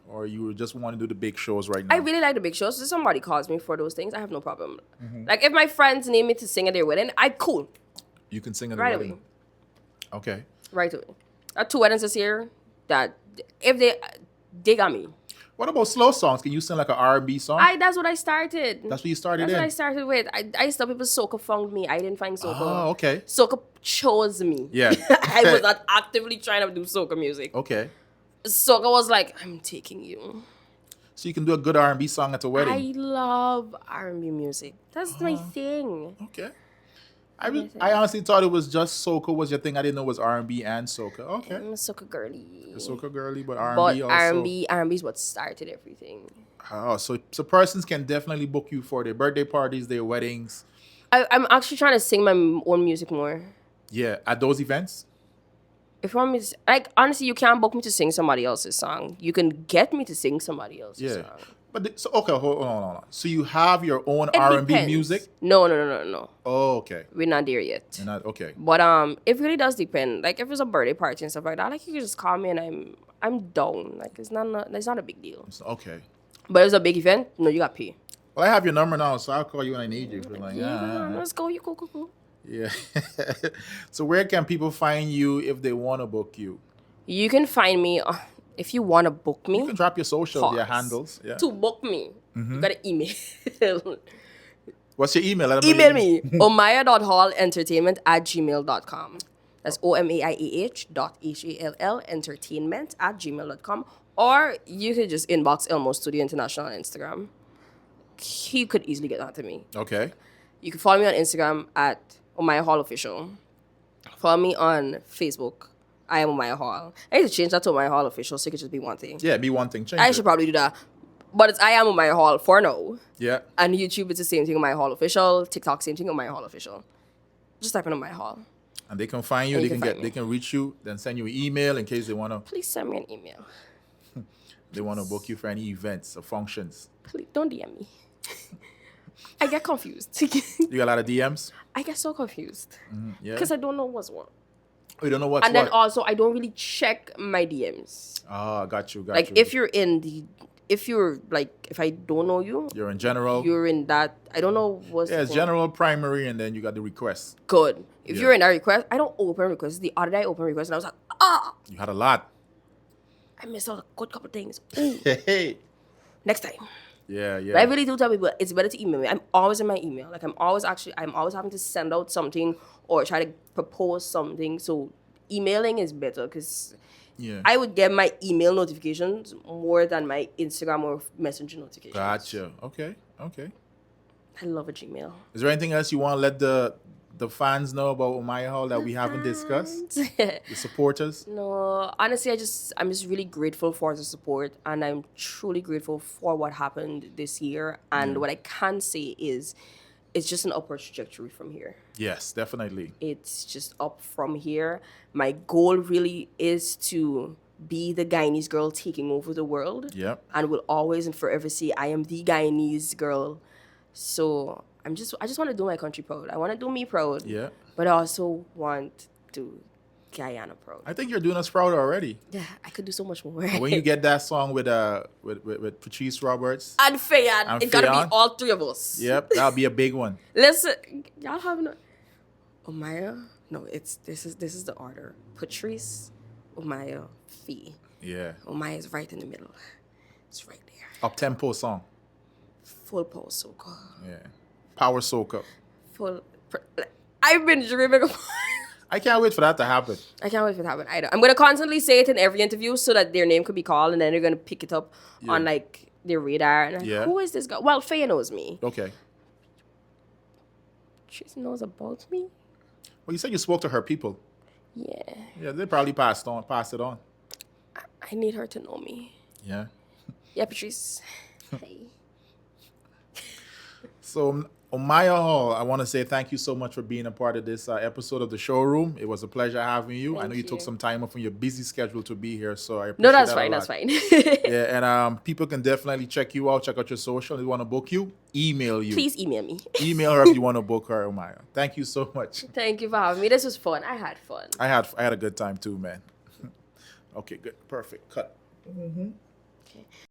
Or you just want to do the big shows right now? I really like the big shows. If somebody calls me for those things, I have no problem. Like if my friends need me to sing at their wedding, cool. You can sing at the Right wedding. away. Okay. Right away. I had 2 weddings this year that if they got me. What about slow songs? Can you sing like an R&B song? That's what I started. That's what you started That's in? what I started with. I used to tell people soca found me. I didn't find soca. Oh, okay. Soca chose me. Yeah. I was not actively trying to do soca music. Okay. Soca was like, I'm taking you. So you can do a good R&B song at a wedding? I love R&B music. That's my thing. Okay. I honestly thought it was just soca was your thing. I didn't know it was R&B and soca. Okay. I'm a soca girly. A soca girly, but But R&B also. R&B is what started everything. Oh, so persons can definitely book you for their birthday parties, their weddings. I'm actually trying to sing my own music more. Yeah, at those events. If you want me to, like, honestly, you can't book me to sing somebody else's song. You can get me to sing somebody else's Yeah. song. But hold on. So you have your own It R&B depends. music? No. Oh, okay. We're not there yet. You're not okay. But it really does depend. Like if it's a birthday party and stuff like that, like you can just call me and I'm down. Like it's not a big deal. Okay. But if it's a big event, no, you got to pay. Well, I have your number now, so I'll call you when I need you. If you're like, Let's go. You cool. Yeah. So where can people find you if they want to book you? You can find me if you want to book me. You can drop your socials, your Pause. handles. Yeah. To book me, you got to email. What's your email? Let them know Email your me, omaiah.hallentertainment@gmail.com. That's omaiah.hall entertainment@gmail.com. Or you could just inbox Elmo Studio International on Instagram. He could easily get that to me. Okay. You can follow me on Instagram at Omaiah Hall Official. Follow me on Facebook. I am Omaiah Hall. I need to change that to Omaiah Hall Official so it could just be one thing. Yeah, be one thing. Change I it. should probably do that. But it's I am Omaiah Hall for now. Yeah. And YouTube, it's the same thing, Omaiah Hall Official. TikTok, same thing, Omaiah Hall Official. Just type in Omaiah Hall. And they can find you. And They you can can get. find They me. can reach you. Then send you an email in case they wanna. Please send me an email. They wanna book you for any events or functions. Please don't DM me. I get confused. You got a lot of DMs. I get so confused. Yeah. Because I don't know what's what. Oh, you don't know what's And then what. also, I don't really check my DMs. Ah, got you. Like, if I don't know you, you're in general. you're in that, I don't know what's Yeah, it's going- general, primary, and then you got the requests. Good. If Yeah. you're in that request, I don't open requests. The other day I opened requests and I was like, You had a lot. I missed out a good couple things. Ooh, Hey. next time. Yeah, But I yeah. really do tell people it's better to email me. I'm always in my email. Like I'm always having to send out something or try to propose something. So emailing is better because Yeah. I would get my email notifications more than my Instagram or Messenger notifications. Gotcha. Okay. I love a Gmail. Is there anything else you want to let the fans know about Omaiah Hall that we haven't discussed? The supporters? No, honestly, I'm just really grateful for the support, and I'm truly grateful for what happened this year. And what I can say is, it's just an upward trajectory from here. Yes, definitely. It's just up from here. My goal really is to be the Guyanese girl taking over the world. Yep. And will always and forever say I am the Guyanese girl. So I just want to do my country proud. I want to do me proud. Yeah. But I also want to Guyana proud. I think you're doing us proud already. Yeah, I could do so much more. When you get that song with Patrice Roberts. And Fayan, And it's gotta Fayan. be all three of us. Yep, that'll be a big one. Listen, y'all have no. Omaiah, no, this is the order. Patrice, Omaiah, Fee. Yeah. Omaiah is right in the middle. It's right there. Up tempo song. Full power soca. Yeah. Power soca. I've been dreaming of. I can't wait for that to happen. I can't wait for it to happen either. I'm gonna constantly say it in every interview so that their name could be called, and then they're gonna pick it up on like their radar. And like, Yeah. who is this guy? Well, Faye knows me. Okay. She knows about me. Well, you said you spoke to her people. Yeah, Yeah, they probably passed it on. I need her to know me. Yeah. Yeah, Patrice. Hey. So Omaiah Hall, I want to say thank you so much for being a part of this episode of the Showroom. It was a pleasure having you. I know Thank you took you. some time off from your busy schedule to be here, so I appreciate No, that's that a fine. lot. That's fine. Yeah, and people can definitely check you out, check out your social. If they want to book you, email you. Please email me. Email her if you want to book her, Omaiah. Thank you so much. Thank you for having me. This was fun. I had fun. I had a good time too, man. Okay, good. Perfect. Cut.